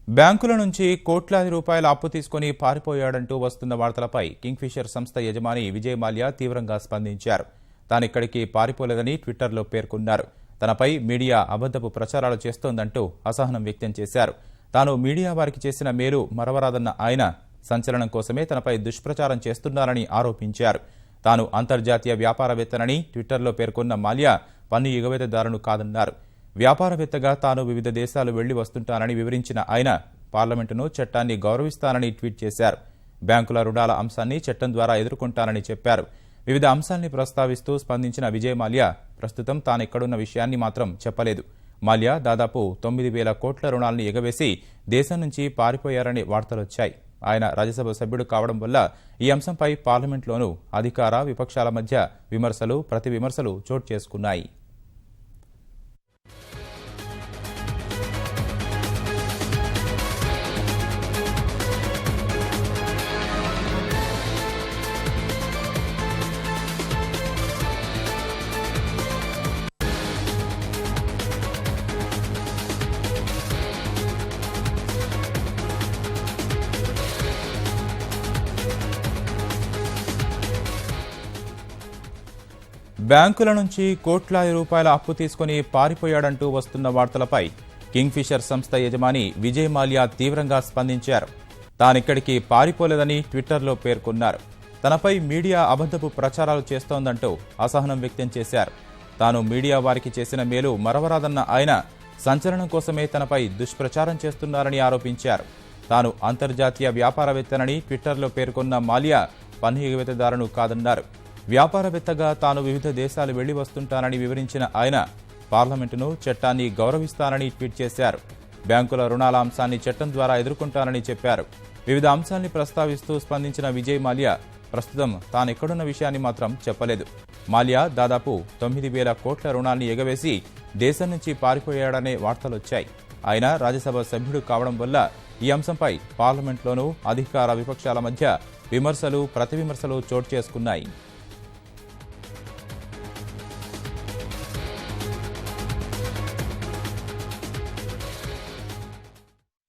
బ్యాంకుల నుంచి కోట్లాది రూపాయల అప్పు తీసుకుని పారిపోయాడంటూ వస్తున్న వార్తలపై కింగ్ఫిషర్ సంస్థ యజమాని విజయ్ మాల్యా తీవ్రంగా స్పందించారు. తానిక్కడికి పారిపోలేదని ట్విట్టర్లో పేర్కొన్నారు. తనపై మీడియా అబద్ధపు ప్రచారాలు చేస్తోందంటూ అసహనం వ్యక్తం చేశారు. తాను మీడియా వారికి చేసిన మేలు మరవరాదన్న ఆయన సంచలనం కోసమే తనపై దుష్ప్రచారం చేస్తున్నారని ఆరోపించారు. తాను అంతర్జాతీయ వ్యాపారవేత్తనని ట్విట్టర్లో పేర్కొన్న మాల్యా పన్ను ఎగవేతదారును కాదన్నారు. వ్యాపారవేత్తగా తాను వివిధ దేశాలు వెళ్లి వస్తుంటానని వివరించిన ఆయన పార్లమెంటును చట్టాన్ని గౌరవిస్తానని ట్వీట్ చేశారు. బ్యాంకుల రుణాల అంశాన్ని చట్టం ద్వారా ఎదుర్కొంటానని చెప్పారు. వివిధ అంశాల్ని ప్రస్తావిస్తూ స్పందించిన విజయ్ మాల్యా ప్రస్తుతం తానెక్కడున్న విషయాన్ని మాత్రం చెప్పలేదు. మాల్యా దాదాపు 9,000 కోట్ల రుణాల్ని ఎగవేసి దేశం నుంచి పారిపోయారనే వార్తలొచ్చాయి. ఆయన రాజ్యసభ సభ్యుడు కావడం వల్ల ఈ అంశంపై పార్లమెంట్లోనూ అధికార విపక్షాల మధ్య విమర్శలు ప్రతి విమర్శలు చోటు చేసుకున్నాయి. బ్యాంకుల నుంచి కోట్లాది రూపాయల అప్పు తీసుకుని పారిపోయాడంటూ వస్తున్న వార్తలపై కింగ్ఫిషర్ సంస్థ యజమాని విజయ్ మాల్యా తీవ్రంగా స్పందించారు. తానిక్కడికి పారిపోలేదని ట్విట్టర్లో పేర్కొన్నారు. తనపై మీడియా అబద్ధపు ప్రచారాలు చేస్తోందంటూ అసహనం వ్యక్తం చేశారు. తాను మీడియా వారికి చేసిన మేలు మరవరాదన్న ఆయన సంచలనం కోసమే తనపై దుష్ప్రచారం చేస్తున్నారని ఆరోపించారు. తాను అంతర్జాతీయ వ్యాపారవేత్తనని ట్విట్టర్లో పేర్కొన్న మాల్యా పన్ను ఎగవేతదారును కాదన్నారు. వ్యాపారవేత్తగా తాను వివిధ దేశాలు వెళ్లి వస్తుంటానని వివరించిన ఆయన పార్లమెంటును చట్టాన్ని గౌరవిస్తానని ట్వీట్ చేశారు. బ్యాంకుల రుణాల అంశాన్ని చట్టం ద్వారా ఎదుర్కొంటానని చెప్పారు. వివిధ అంశాల్ని ప్రస్తావిస్తూ స్పందించిన విజయ్ మాల్యా ప్రస్తుతం తానెక్కడున్న విషయాన్ని మాత్రం చెప్పలేదు. మాల్యా దాదాపు 9,000 కోట్ల రుణాల్ని ఎగవేసి దేశం నుంచి పారిపోయాడనే వార్తలొచ్చాయి. ఆయన రాజ్యసభ సభ్యుడు కావడం వల్ల ఈ అంశంపై పార్లమెంట్లోనూ అధికార విపక్షాల మధ్య విమర్శలు ప్రతి విమర్శలు చోటు చేసుకున్నాయి.